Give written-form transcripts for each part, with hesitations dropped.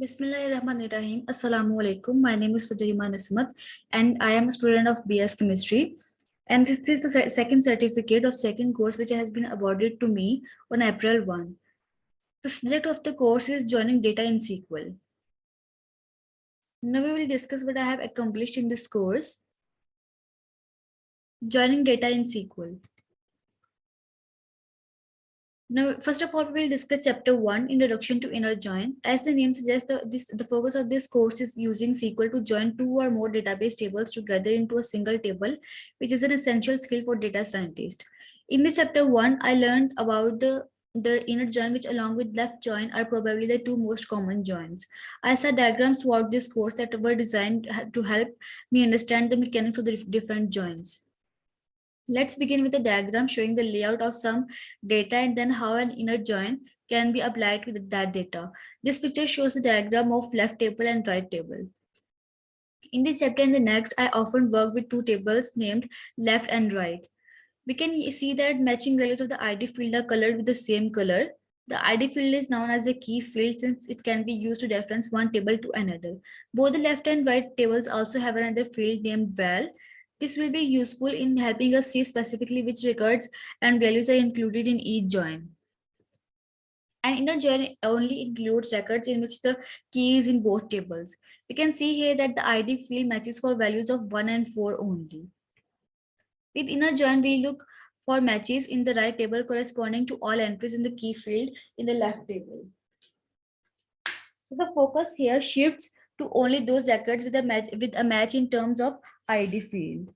Bismillahirrahmanirrahim. Assalamu alaikum. My name is Fajar and I am a student of BS Chemistry. And this is the second certificate of second course which has been awarded to me on April 1. The subject of the course is joining data in SQL. Now we will discuss what I have accomplished in this course. Joining data in SQL. Now, first of all, we will discuss chapter 1, Introduction to Inner Join. As the name suggests, the focus of this course is using SQL to join two or more database tables together into a single table, which is an essential skill for data scientists. In this chapter 1, I learned about the inner join, which along with left join are probably the two most common joins. I saw diagrams throughout this course that were designed to help me understand the mechanics of the different joins. Let's begin with a diagram showing the layout of some data and then how an inner join can be applied to that data. This picture shows the diagram of left table and right table. In this chapter and the next, I often work with two tables named left and right. We can see that matching values of the ID field are colored with the same color. The ID field is known as a key field since it can be used to reference one table to another. Both the left and right tables also have another field named val. This will be useful in helping us see specifically which records and values are included in each join. An inner join only includes records in which the key is in both tables. We can see here that the ID field matches for values of 1 and 4 only. With inner join, we look for matches in the right table corresponding to all entries in the key field in the left table. So the focus here shifts to only those records with a match in terms of ID field.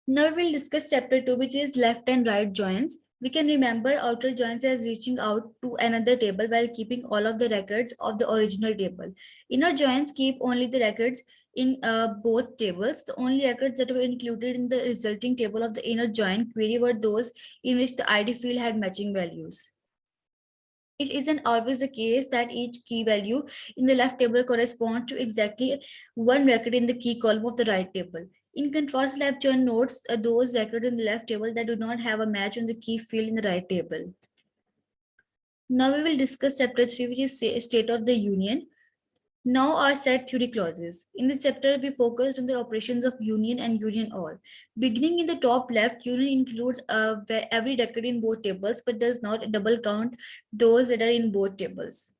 Now we will discuss chapter 2, which is left and right joins. We can remember outer joins as reaching out to another table while keeping all of the records of the original table. Inner joins keep only the records in both tables. The only records that were included in the resulting table of the inner join query were those in which the ID field had matching values. It isn't always the case that each key value in the left table corresponds to exactly one record in the key column of the right table. In contrast, left join notes those records in the left table that do not have a match on the key field in the right table. Now we will discuss chapter 3, which is state of the union. Now our set theory clauses. In this chapter, we focused on the operations of union and union all. Beginning in the top left, union includes every record in both tables, but does not double count those that are in both tables.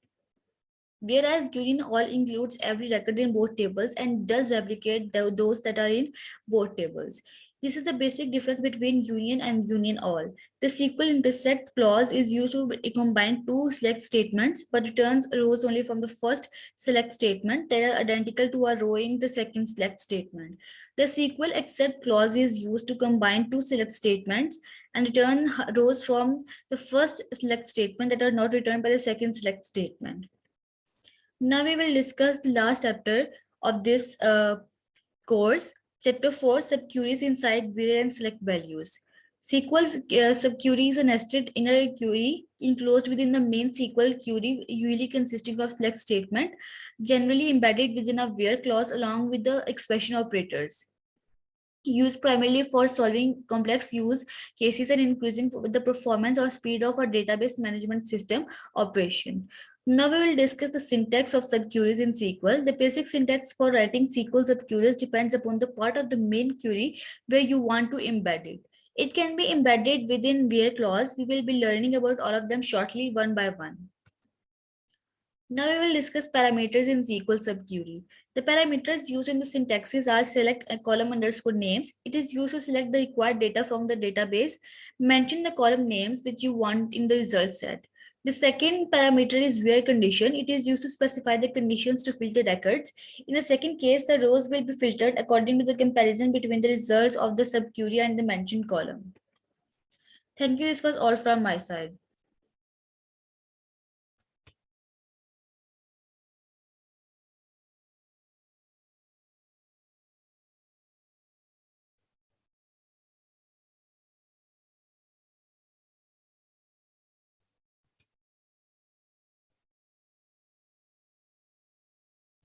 Whereas union all includes every record in both tables and does replicate those that are in both tables. This is the basic difference between union and union all. The SQL intersect clause is used to combine two select statements, but returns rows only from the first select statement that are identical to a row in the second select statement. The SQL except clause is used to combine two select statements and return rows from the first select statement that are not returned by the second select statement. Now we will discuss the last chapter of this course. Chapter 4, subqueries inside where and select values. SQL subquery is a nested inner query enclosed within the main SQL query, usually consisting of select statement, generally embedded within a where clause along with the expression operators. Used primarily for solving complex use cases and increasing the performance or speed of our database management system operation. Now we will discuss the syntax of subqueries in SQL. The basic syntax for writing SQL subqueries depends upon the part of the main query where you want to embed it. It can be embedded within where clause. We will be learning about all of them shortly, one by one. Now we will discuss parameters in SQL subquery. The parameters used in the syntaxes are select a column underscore names. It is used to select the required data from the database. Mention the column names which you want in the result set. The second parameter is where condition. It is used to specify the conditions to filter records. In the second case, the rows will be filtered according to the comparison between the results of the subquery and the mentioned column. Thank you. This was all from my side.